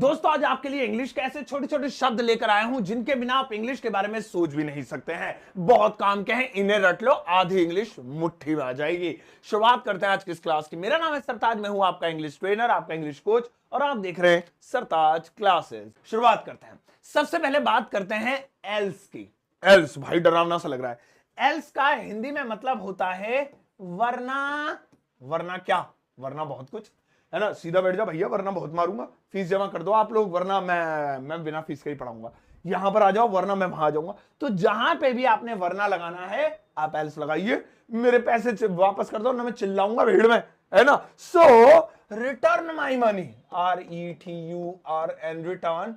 दोस्तों आज आपके लिए इंग्लिश के ऐसे छोटे छोटे शब्द लेकर आया हूं जिनके बिना आप इंग्लिश के बारे में सोच भी नहीं सकते हैं। बहुत काम के हैं, इन्हें रट लो, आधी इंग्लिश मुट्ठी में आ जाएगी। शुरुआत करते हैं आज की इस क्लास की। मेरा नाम है सरताज, मैं हूं आपका इंग्लिश ट्रेनर, आपका इंग्लिश कोच, और आप देख रहे हैं सरताज क्लासेस। शुरुआत करते हैं। सबसे पहले बात करते हैं एल्स की। एल्स भाई डरावना सा लग रहा है। एल्स का हिंदी में मतलब होता है वरना। वरना क्या? वरना बहुत कुछ, है ना। सीधा बैठ जा भैया, वरना बहुत मारूंगा। फीस जमा कर दो आप लोग, वरना मैं बिना फीस के ही पढ़ाऊंगा। यहां पर आ जाओ, वरना मैं वहां आ जाऊंगा। तो जहां पे भी आपने वरना लगाना है आप एल्स लगाइए। मेरे पैसे वापस कर दो, ना मैं चिल्लाऊंगा भीड़ में, है ना। So return my money, RETURN, return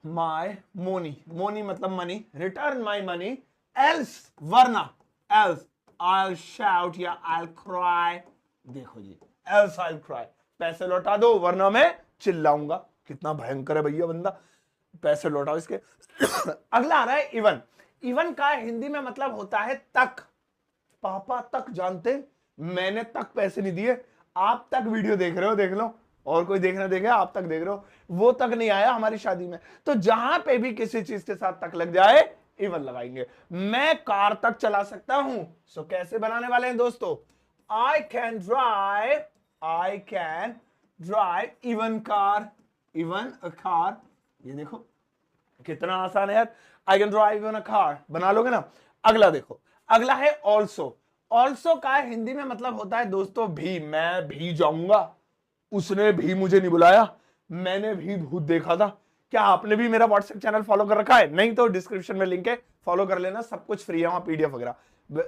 my money. Money मतलब money, return my money, else वरना, एल्स I'll shout या I'll cry। देखो जी, else I'll cry, पैसे लौटा दो वरना मैं चिल्लाऊंगा। कितना भयंकर है भैया बंदा, पैसे लौटाओ इसके। अगला आ रहा है इवन। इवन का हिंदी में मतलब होता है तक। पापा तक जानते, मैंने तक पैसे नहीं दिए। आप तक वीडियो देख रहे हो, देख लो, और कोई देखना देखे, आप तक देख रहे हो, वो तक नहीं आया हमारी शादी में। तो जहां पे भी किसी चीज के साथ तक लग जाए इवन लगाएंगे। मैं कार तक चला सकता हूं। सो कैसे बनाने वाले हैं दोस्तों? I can drive even car, even a car। ये देखो कितना आसान है यार। I can drive even a car बना लोगे ना। अगला देखो, अगला है also। also का हिंदी में मतलब होता है दोस्तों भी। मैं भी जाऊंगा, उसने भी मुझे नहीं बुलाया, मैंने भी भूत देखा था। क्या आपने भी मेरा व्हाट्सएप चैनल फॉलो कर रखा है? नहीं तो डिस्क्रिप्शन में लिंक है, फॉलो कर लेना, सब कुछ फ्री है वहां, PDF वगैरह।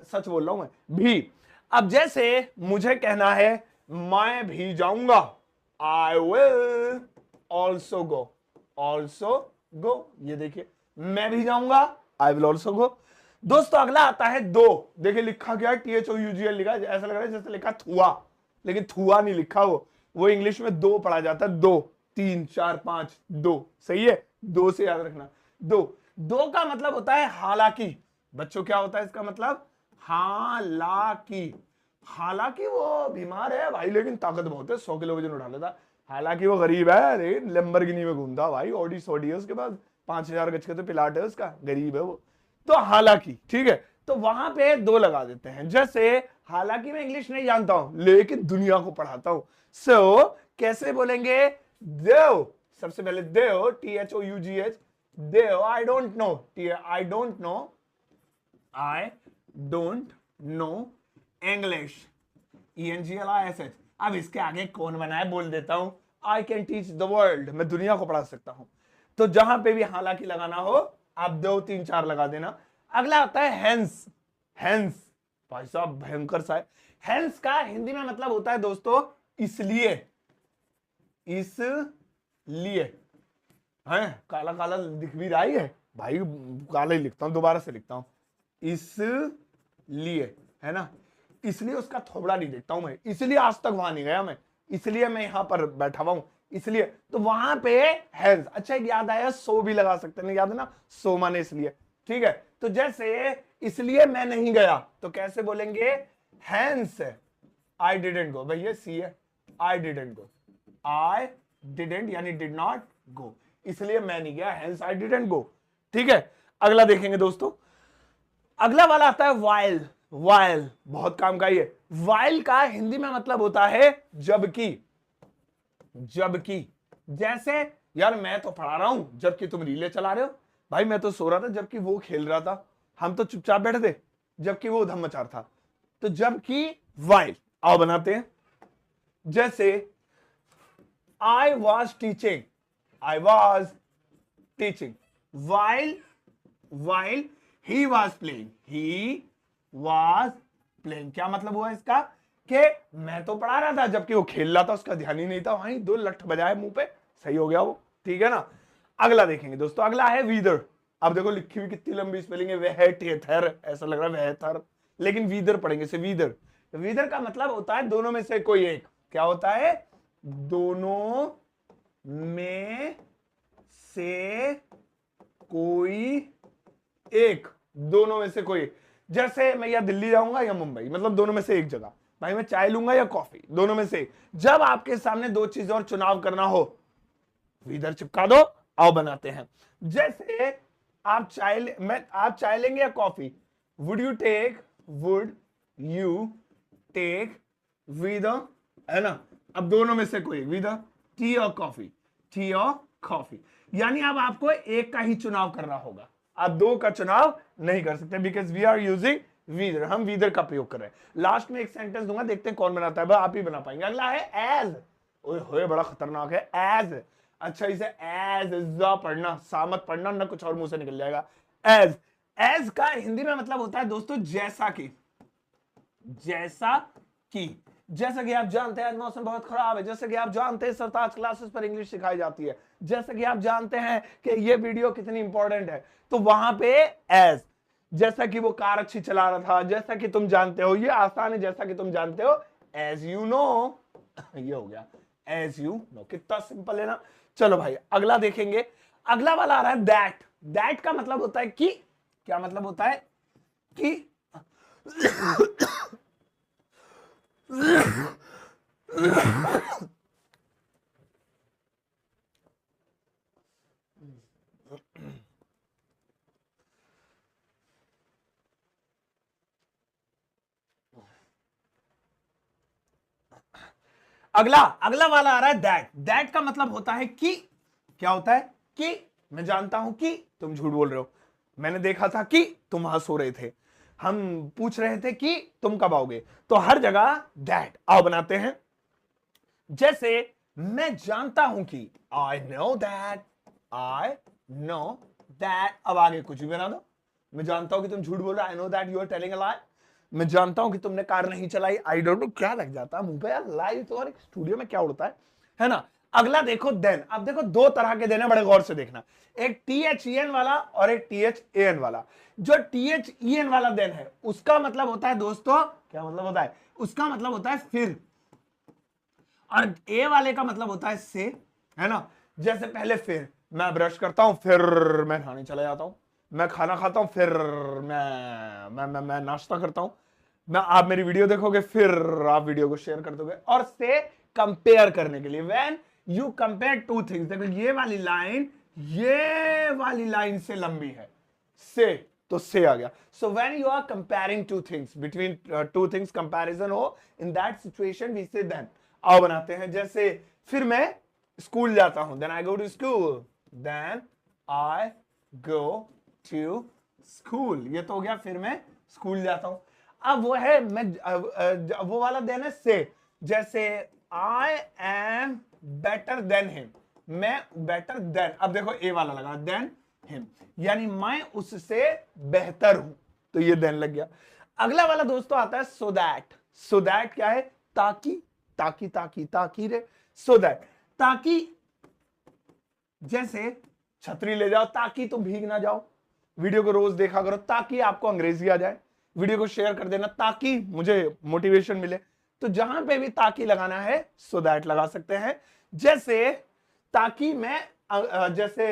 सच बोल रहा हूं मैं भी। अब जैसे मुझे कहना है मैं भी जाऊंगा, I will also go। also go, ये देखिए, मैं भी जाऊंगा, I will also go। दोस्तों अगला आता है दो। देखिए लिखा गया THOUGL लिखा है, ऐसा लग रहा है जैसे लिखा थुआ, लेकिन थुआ नहीं लिखा। वो इंग्लिश में दो पढ़ा जाता है। दो, 3 4 5, दो। सही है, दो से याद रखना। दो, दो का मतलब होता है हालांकि। बच्चों क्या होता है इसका मतलब? हालांकि। हालांकि वो बीमार है भाई, लेकिन ताकत बहुत है, 100 किलो वजन उठा लेता। हालांकि वो गरीब है, लेकिन लैम्बोर्गिनी में घूमता भाई, ऑडी सॉडी है उसके पास, 5000 गज के तो पिलाट है उसका, गरीब है वो। तो हालांकि, ठीक है, तो वहां पे दो लगा देते हैं। जैसे हालांकि मैं इंग्लिश नहीं जानता हूं लेकिन दुनिया को पढ़ाता हूं। सो कैसे बोलेंगे? देव। सबसे पहले देव, THOUGH, देव। I don't know, I don't know, I don't know English, ENGLISH। अब इसके आगे कौन बना है बोल देता हूं, I can teach the world, मैं दुनिया को पढ़ा सकता हूं। तो जहां पे भी हालांकि लगाना हो आप 2 3 4 लगा देना। अगला आता है हेंस। हेंस भाई साहब भयंकर सा है। हेंस का हिंदी में मतलब होता है दोस्तों इसलिए। इसलिए है, काला काला दिख भी रहा है भाई, काला ही लिखता हूं, दोबारा से लिखता हूं, इसलिए, है ना। इसलिए उसका थोबड़ा नहीं देखता हूं मैं, इसलिए आज तक वहां नहीं गया मैं, इसलिए मैं यहां पर बैठा हुआ हूं, इसलिए। तो वहां पे हैज। अच्छा याद आया, सो भी लगा सकते हैं, याद है ना, सो माने इसलिए, ठीक है। तो जैसे इसलिए मैं नहीं गया तो कैसे बोलेंगे? Hence I didn't go. भैया सी है, I didn't go, I didn't यानी डिड नॉट गो, इसलिए मैं नहीं गया, हैंस आई डिडंट गो, ठीक है। अगला देखेंगे दोस्तों, अगला वाला आता है वाइल। वाइल बहुत काम का ही है। वाइल का हिंदी में मतलब होता है जबकि। जबकि, जैसे यार मैं तो पढ़ा रहा हूं जबकि तुम रीले चला रहे हो, भाई मैं तो सो रहा था जबकि वो खेल रहा था, हम तो चुपचाप बैठे थे जबकि वो धम मचा रहा था। तो जबकि वाइल। आओ बनाते हैं। जैसे I was teaching, I was teaching, while he was playing, he was playing। क्या मतलब हुआ इसका? कि मैं तो पढ़ा रहा था जबकि वो खेल रहा था, उसका ध्यान ही नहीं था, वहीं 2 लठ बजाए मुंह पे, सही हो गया वो, ठीक है ना। अगला देखेंगे दोस्तों, अगला है वीदर। अब देखो लिखी हुई कितनी लंबी स्पेलिंग है, वह टेथर, ऐसा लग रहा है वह थर, लेकिन वीदर पढ़ेंगे से वीदर। वीदर का मतलब होता है दोनों में से कोई एक। क्या होता है? दोनों में से कोई एक, दोनों में से कोई। जैसे मैं या दिल्ली जाऊंगा या मुंबई, मतलब दोनों में से एक जगह। भाई मैं चाय लूंगा या कॉफी, दोनों में से। जब आपके सामने 2 चीजों और चुनाव करना हो विदर चिपका दो, आओ बनाते हैं। जैसे आप चाय लेंगे या coffee? Would you take with, है ना? अब दोनों में से कोई, विद टी और कॉफी, यानी अब आपको एक का ही चुनाव करना होगा, आप दो का चुनाव नहीं कर सकते, because we are using whether, हम वीदर का प्रयोग कर रहे हैं। लास्ट में एक सेंटेंस दूंगा, देखते हैं कौन बनाता है, आप ही बना पाएंगे। अगला है एज। ओए बड़ा खतरनाक है एज। अच्छा, इसे एज पढ़ना, सामत पढ़ना, ना कुछ और मुंह से निकल जाएगा। एज का हिंदी में मतलब होता है दोस्तों जैसा कि। जैसा कि आप जानते हैं मौसम बहुत खराब है, जैसा कि आप जानते हैं सरताज क्लासेस पर इंग्लिश सिखाई जाती है, जैसा कि आप जानते हैं कि ये वीडियो कितनी इंपॉर्टेंट है, तो वहां पे एज, जैसा कि वो कार अच्छी चला रहा था, जैसा कि तुम जानते हो, ये आसान है, जैसा कि तुम जानते हो, एज यू नो। ये हो गया एज यू नो, कितना सिंपल है ना। चलो भाई अगला देखेंगे। अगला वाला आ रहा है दैट। दैट का मतलब होता है कि, क्या मतलब होता है कि अगला वाला आ रहा है दैट का मतलब होता है कि, क्या होता है कि मैं जानता हूं कि तुम झूठ बोल रहे हो, मैंने देखा था कि तुम वहां सो रहे थे, हम पूछ रहे थे कि तुम कब आओगे, तो हर जगह दैट आओ बनाते हैं। जैसे मैं जानता हूं कि, आई नो दैट, अब आगे कुछ भी बना दो। मैं जानता हूं कि तुम झूठ बोल रहे हो, I know that you are telling a lie. मैं जानता हूं कि तुमने कार नहीं चलाई, आई डोंट नो, क्या लग जाता है मुंह पे यार, लाइव तो और एक स्टूडियो में क्या उड़ता है ना। अगला देखो देन। अब देखो दो तरह के देन है, बड़े गौर से देखना, एक THEN वाला और एक THAN वाला। जो THEN वाला देन है उसका मतलब होता है दोस्तों, क्या मतलब होता है, उसका मतलब होता है फिर, और ए वाले का मतलब होता है से, है ना। जैसे पहले फिर मैं ब्रश करता हूं, फिर मैं नहाने चला जाता हूं, मैं खाना खाता हूं, फिर मैं नाश्ता करता हूं, आप मेरी वीडियो देखोगे, फिर आप वीडियो को शेयर कर दोगे। और से कंपेयर करने के लिए, when you compare two things. देखो ये वाली लाइन से लंबी है, से, तो से आ गया। So when you are comparing two things, between two things comparison हो, in that situation we say then. आओ बनाते हैं। जैसे फिर मैं स्कूल जाता हूं, then I go to school, then I go to school, ये तो हो गया फिर मैं स्कूल जाता हूं। अब वो है वो वाला देन है से। जैसे I am better than him, मैं बेटर देन, अब देखो ए वाला लगा देन हिम, यानी मैं उससे बेहतर हूं, तो ये देन लग गया। अगला वाला दोस्तों आता है सो दैट क्या है, ताकि रे, सो दैट, ताकि, जैसे छतरी ले जाओ ताकि तुम भीग ना जाओ, वीडियो को रोज देखा करो ताकि आपको अंग्रेजी आ जाए, वीडियो को शेयर कर देना ताकि मुझे मोटिवेशन मिले। तो जहां पे भी ताकि लगाना है सो दैट लगा सकते हैं। जैसे ताकि मैं जैसे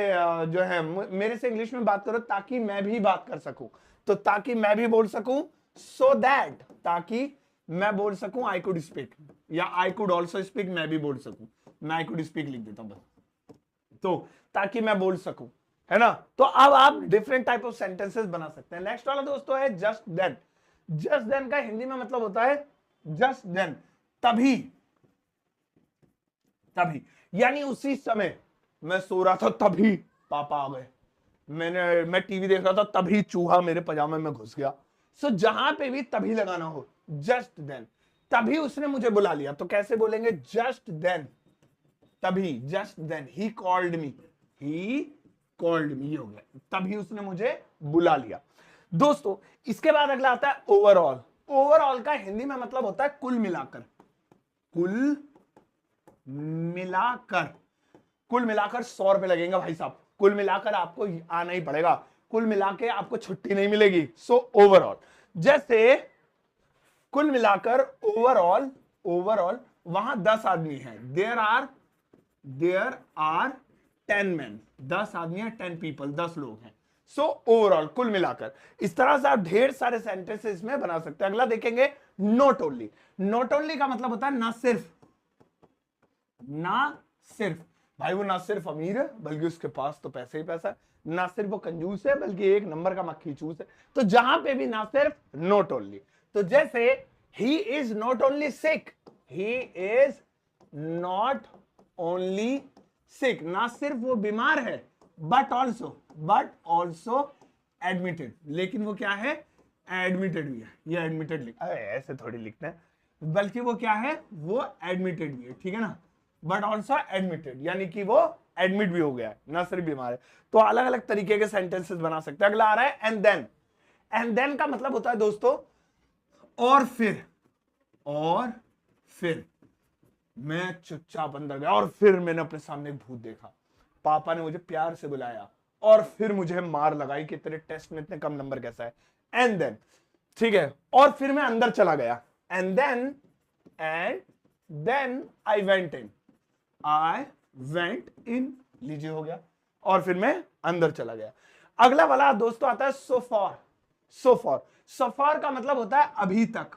जो है मेरे से इंग्लिश में बात करो ताकि मैं भी बात कर सकूं, तो ताकि मैं भी बोल सकूं, सो दैट, ताकि मैं बोल सकूं आई कुड स्पीक, या आई कुड ऑल्सो स्पीक, मैं भी बोल सकूं, मैं आई कुड स्पीक लिख देता हूं बस, तो ताकि मैं बोल सकूं, है ना। तो अब आप डिफरेंट टाइप ऑफ सेंटेंसेस बना सकते हैं। नेक्स्ट वाला दोस्तों है जस्ट देन का हिंदी में मतलब होता है जस्ट देन, तभी, यानी उसी समय मैं सो रहा था तभी पापा आ गए, मैं टीवी देख रहा था तभी चूहा मेरे पजामे में घुस गया। सो जहां पे भी तभी लगाना हो, जस्ट देन, तभी उसने मुझे बुला लिया, तो कैसे बोलेंगे, जस्ट देन, तभी, just then he called me, ये हो गया, तभी उसने मुझे बुला लिया। दोस्तों इसके बाद अगला आता है ओवरऑल का हिंदी में मतलब होता है कुल मिलाकर, कुल मिलाकर 100 रुपए लगेंगे भाई साहब, कुल मिलाकर आपको आना ही पड़ेगा, कुल मिला के आपको छुट्टी नहीं मिलेगी। सो ओवरऑल, जैसे कुल मिलाकर ओवरऑल वहां 10 आदमी हैं, देयर आर 10 men, 10 आदमी है, 10 people, 10 लोग हैं। सो ओवरऑल, कुल मिलाकर। इस तरह से आप ढेर सारे सेंटेंसेस में बना सकते हैं। अगला देखेंगे नॉट ओनली का मतलब होता है ना सिर्फ, भाई वो ना सिर्फ अमीर है बल्कि उसके पास तो पैसे ही पैसा है, ना सिर्फ वो कंजूस है बल्कि एक नंबर का मक्खी चूस है। तो जहां पे भी ना सिर्फ, नॉट ओनली। तो जैसे he is not only sick, he is not only sick, ना सिर्फ वो बीमार है बट ऑल्सो एडमिटेड, लेकिन वो क्या है, एडमिटेड भी है। ये एडमिटेड लिख, ऐसे थोड़ी लिखते हैं, बल्कि वो क्या है, वो एडमिटेड भी है, ठीक है ना, बट ऑल्सो एडमिटेड, यानी कि वो एडमिट भी हो गया है, ना सिर्फ बीमार है। तो अलग अलग तरीके के सेंटेंसेस बना सकते हैं। अगला आ रहा है एंड देन। एंड देन का मतलब होता है दोस्तों और फिर, और फिर मैं चुपचाप अंदर गया और फिर मैंने अपने सामने एक भूत देखा, पापा ने मुझे प्यार से बुलाया और फिर मुझे मार लगाई कि तेरे टेस्ट में इतने कम नंबर कैसा है। एंड देन, ठीक है, और फिर मैं अंदर चला गया, and then I went in, लीजिए हो गया, और फिर मैं अंदर चला गया। अगला वाला दोस्तों आता है सो फॉर। सो फॉर का मतलब होता है अभी तक,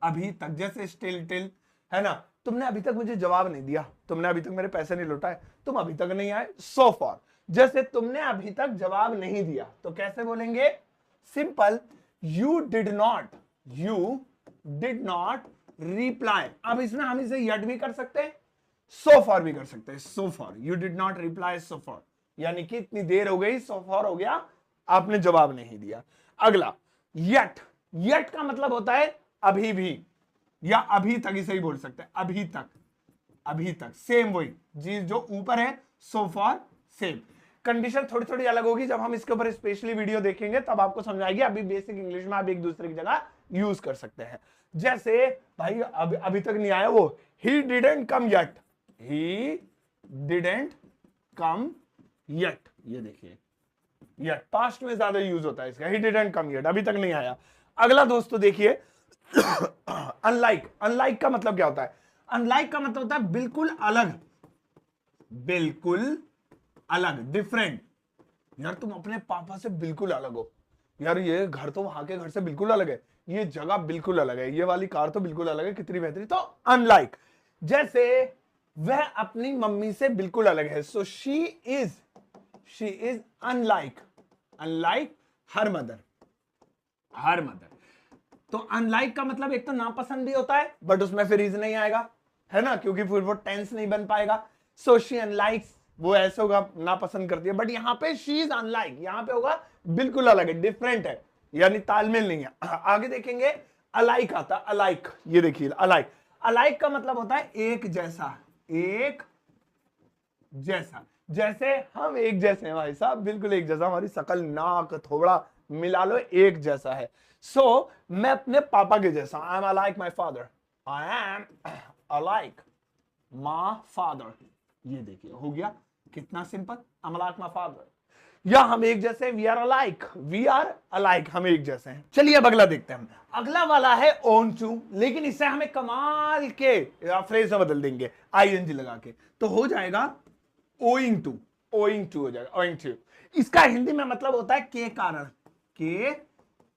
अभी तक, जैसे स्टिल टिल है ना, तुमने अभी तक मुझे जवाब नहीं दिया, तुमने अभी तक मेरे पैसे नहीं लौटाए, तुम अभी तक नहीं आए। सो फॉर, जैसे तुमने अभी तक जवाब नहीं दिया तो कैसे बोलेंगे, simple, you did not reply. अब इसमें हम इसे यट भी कर सकते हैं, सो फॉर भी कर सकते हैं। So for, you did not reply so for, यानी कि इतनी देर हो गई, सो फॉर हो गया, आपने जवाब नहीं दिया। अगला यट का मतलब होता है अभी भी, या अभी तक, इसे ही बोल सकते हैं, अभी तक सेम वही चीज जो ऊपर है, सो फॉर सेम। कंडीशन थोड़ी थोड़ी अलग होगी, जब हम इसके ऊपर स्पेशली वीडियो देखेंगे तब आपको समझ आएगी। अभी बेसिक इंग्लिश में आप एक दूसरे की जगह यूज कर सकते हैं। जैसे भाई अभी तक नहीं आया वो, ही डिडंट कम येट, ये देखिए येट पास्ट में ज्यादा यूज होता है इसका, ही डिडंट कम येट, अभी तक नहीं आया। अगला दोस्तों देखिए अनलाइक का मतलब क्या होता है, अनलाइक का मतलब होता है बिल्कुल अलग, डिफरेंट। यार तुम अपने पापा से बिल्कुल अलग हो, यार ये घर तो वहां के घर से बिल्कुल अलग है, ये जगह बिल्कुल अलग है, ये वाली कार तो बिल्कुल अलग है, कितनी बेहतरीन। तो अनलाइक, जैसे वह अपनी मम्मी से बिल्कुल अलग है, so she is unlike her mother. तो अनलाइक का मतलब एक तो नापसंद भी होता है, बट उसमें फिर इज नहीं आएगा, है ना, क्योंकि फिर वो टेंस नहीं बन पाएगा। सो शी अनलाइक्स, वो ऐसे होगा नापसंद करती है, बट यहां पे शी इज अनलाइक, यहां पे होगा बिल्कुल अलग है, डिफरेंट है, यानी तालमेल नहीं है। आगे देखेंगे अलाइक आता, अलाइक, ये देखिए अलाइक का मतलब होता है एक जैसा, जैसे हम एक जैसे हैं भाई साहब, बिल्कुल एक जैसा, हमारी शकल, नाक, थोड़ा मिला लो, एक जैसा है। सो मैं अपने पापा के जैसा, I am alike my father, ये देखिए हो गया कितना simple, I am alike my father, या हम एक जैसे, वी आर अलाइक, हम एक जैसे हैं। चलिए अब अगला देखते हैं हम। अगला वाला है ओन टू, लेकिन इससे हमें कमाल के फ्रेज में बदल देंगे आईएनजी लगा के, तो हो जाएगा ओइंग टू हो जाएगा, ओइंग टू। इसका हिंदी में मतलब होता है के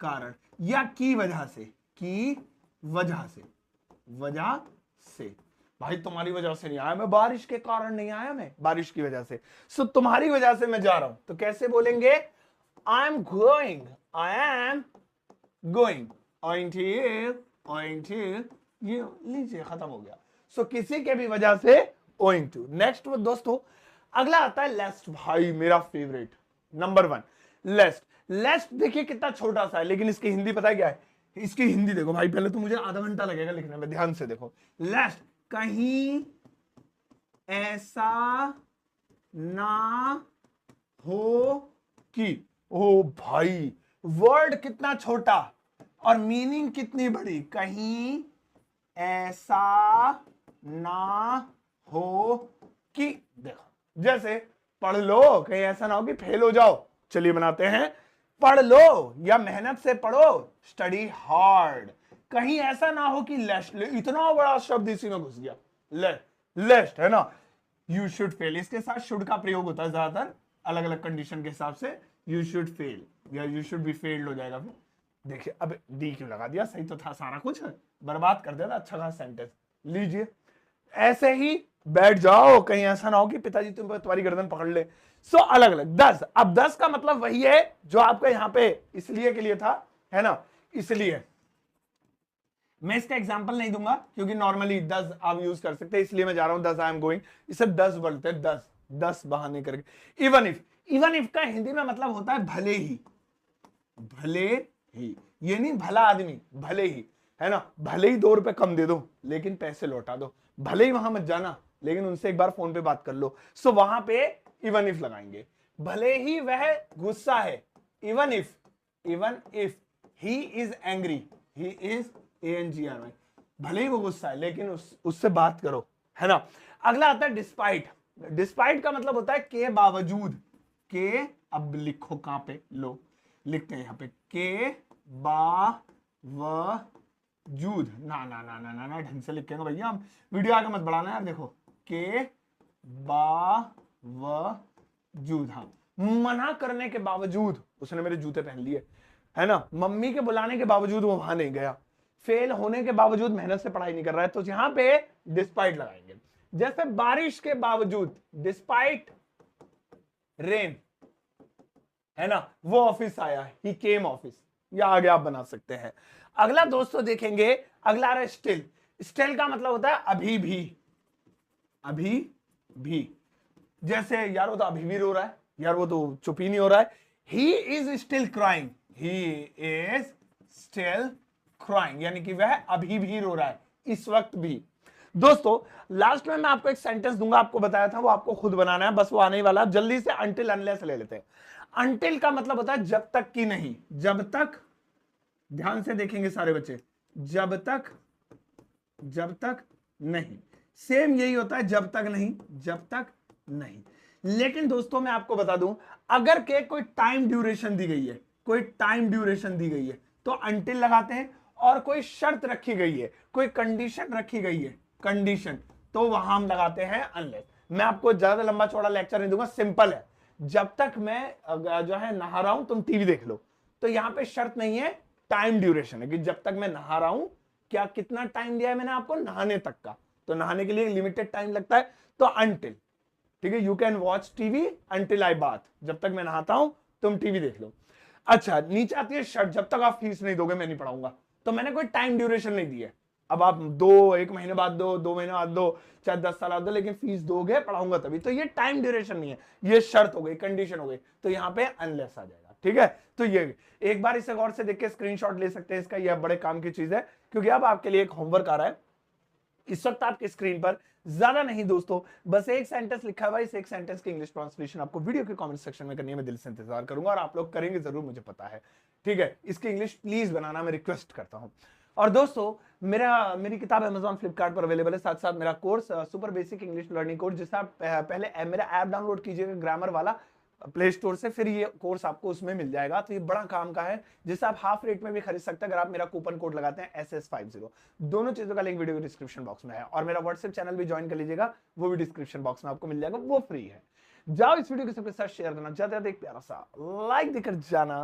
कारण या की वजह से। भाई तुम्हारी वजह से नहीं आया मैं, बारिश के कारण नहीं आया मैं, बारिश की वजह से। सो तुम्हारी वजह से मैं जा रहा हूं, तो कैसे बोलेंगे, I am going, owing to, ये लीजिए खत्म हो गया। सो किसी के भी वजह से owing to। नेक्स्ट दोस्तों अगला आता है लेस्ट, भाई मेरा फेवरेट नंबर 1, लेस्ट देखिए कितना छोटा सा है, लेकिन इसकी हिंदी पता है क्या है, इसकी हिंदी देखो भाई, पहले तो मुझे आधा घंटा लगेगा लिखने में, ध्यान से देखो। लेस्ट, कहीं ऐसा ना हो कि, ओ भाई वर्ड कितना छोटा और मीनिंग कितनी बड़ी, कहीं ऐसा ना हो कि, देखो जैसे पढ़ लो, कहीं ऐसा ना हो कि फेल हो जाओ, चलिए बनाते हैं, पढ़ लो या मेहनत से पढ़ो, स्टडी हार्ड। कहीं ऐसा ना हो कि लेस्ट, इतना बड़ा शब्द इसी में घुस गया, लेस्ट है ना, यू शुड फेल, इसके साथ शुड का प्रयोग होता है ज्यादातर अलग अलग कंडीशन के हिसाब से, यू शुड फेल या यू शुड बी फेल्ड हो जाएगा। फिर देखिए अब डी क्यों लगा दिया, सही तो था सारा कुछ, बर्बाद कर देता अच्छा खासा सेंटेंस। लीजिए ऐसे ही बैठ जाओ, कहीं ऐसा ना हो कि पिताजी तुम्हारी गर्दन पकड़ ले। सो अलग अलग 10। अब 10 का मतलब वही है जो आपका यहां पे इसलिए के लिए था, है ना, इसलिए मैं इसका एग्जांपल नहीं दूंगा क्योंकि नॉर्मली 10 आप यूज कर सकते हैं, इसलिए मैं जा रहा हूं 10 आई एम गोइंग, इसे 10 बोलते हैं, 10 10 बहाने करके। इवन इफ का हिंदी में मतलब होता है भले ही, भले ही, ये नहीं भला आदमी, भले ही, है ना, भले ही 2 रुपए कम दे दो लेकिन पैसे लौटा दो, भले ही वहां मत जाना लेकिन उनसे एक बार फोन पे बात कर लो। सो वहां पे इवन इफ लगाएंगे। भले ही वह गुस्सा है, even if he is angry, he is ANGRY, भले ही वो गुस्सा है लेकिन उससे बात करो, है ना। अगला आता है डिस्पाइट। डिस्पाइट का मतलब होता है के बावजूद, के, अब लिखो कहां पे, लो लिखते हैं यहां पे, के बावजूद, ना ना ना ना ना ना ढंग से लिखेंगे भैया, हम वीडियो आगे मत बढ़ाना यार। देखो के बावजूद, हाँ, मना करने के बावजूद उसने मेरे जूते पहन लिए, है ना, मम्मी के बुलाने के बावजूद वो वहां नहीं गया, फेल होने के बावजूद मेहनत से पढ़ाई नहीं कर रहा है, तो यहां पे डिस्पाइट लगाएंगे। जैसे बारिश के बावजूद, डिस्पाइट रेन, है ना, वो ऑफिस आया, ही केम ऑफिस, या आगे आप बना सकते हैं। अगला दोस्तों देखेंगे, अगला आ रहा है स्टिल। स्टिल का मतलब होता है अभी भी, अभी भी। जैसे यार वो तो अभी भी रो रहा है, यार वो तो चुप ही नहीं हो रहा है। He is still crying, he is still crying, यानी कि वह अभी भी रो रहा है, इस वक्त भी। दोस्तों लास्ट में मैं आपको एक सेंटेंस दूंगा, आपको बताया था, वो आपको खुद बनाना है, बस वो आने ही वाला है। जल्दी से अनटिल अनलेस ले लेते हैं। अनटिल का मतलब होता है जब तक कि नहीं, जब तक, ध्यान से देखेंगे सारे बच्चे, जब तक नहीं, सेम यही होता है, जब तक नहीं, जब तक नहीं। लेकिन दोस्तों मैं आपको बता दूं, अगर के कोई टाइम ड्यूरेशन दी गई है, कोई टाइम ड्यूरेशन दी गई है तो अनटिल लगाते हैं, और कोई शर्त रखी गई है, कोई कंडीशन रखी गई है, कंडीशन, तो वहां हम लगाते हैं अनलेस। मैं आपको ज्यादा लंबा चौड़ा लेक्चर नहीं दूंगा, सिंपल है। जब तक मैं जो है नहा रहा हूं तुम टीवी देख लो, तो यहां पे शर्त नहीं है, टाइम ड्यूरेशन है कि जब तक मैं नहा रहा हूं, क्या कितना टाइम दिया है मैंने आपको नहाने तक का, तो नहाने के लिए लिमिटेड टाइम लगता है, तो अनटिल, ठीक है, you can watch TV until I bath, जब तक मैं नहाता हूं तुम टीवी देख लो। अच्छा नीचे आती है शर्त, जब तक आप फीस नहीं दोगे मैं नहीं पढ़ाऊंगा, तो मैंने कोई टाइम ड्यूरेशन नहीं दी है, अब आप 1 महीने बाद दो, 2 महीने बाद दो, चाहे 10 साल बाद दो, लेकिन फीस दोगे पढ़ाऊंगा तभी, तो ये टाइम ड्यूरेशन नहीं है, ये शर्त हो गई, कंडीशन हो गई, तो यहाँ पे अनलेस आ जाएगा, ठीक है। तो ये एक बार इसे गौर से देख के स्क्रीनशॉट ले सकते हैं इसका, यह बड़े काम की चीज है, क्योंकि अब आपके लिए एक होमवर्क आ रहा है इस वक्त आपके स्क्रीन पर, ज्यादा नहीं दोस्तों, बस एक सेंटेंस लिखा हुआ है, इस एक सेंटेंस की इंग्लिश ट्रांसलेशन आपको वीडियो के कमेंट सेक्शन में करनी है, मैं दिल से इंतजार करूंगा, और आप लोग करेंगे जरूर, मुझे पता है, ठीक है। इसकी इंग्लिश प्लीज बनाना, मैं रिक्वेस्ट करता हूं। और दोस्तों मेरी किताब Amazon फ्लिपकार्ट पर अवेलेबल है, साथ साथ मेरा course super basic English learning course, जिससे आप पहले मेरा ऐप डाउनलोड कीजिएगा ग्रामर वाला प्ले स्टोर से, फिर ये कोर्स आपको उसमें मिल जाएगा, तो ये बड़ा काम का है, जिससे आप हाफ रेट में भी खरीद सकते हैं अगर आप मेरा कूपन कोड लगाते हैं SS50। दोनों चीजों का लिंक वीडियो के डिस्क्रिप्शन बॉक्स में है, और मेरा व्हाट्सएप चैनल भी ज्वाइन कर लीजिएगा, वो भी डिस्क्रिप्शन बॉक्स में आपको मिल जाएगा, वो फ्री है। जाओ इस वीडियो के सबके साथ शेयर करना, ज्यादा एक प्यारा सा लाइक देकर जाना।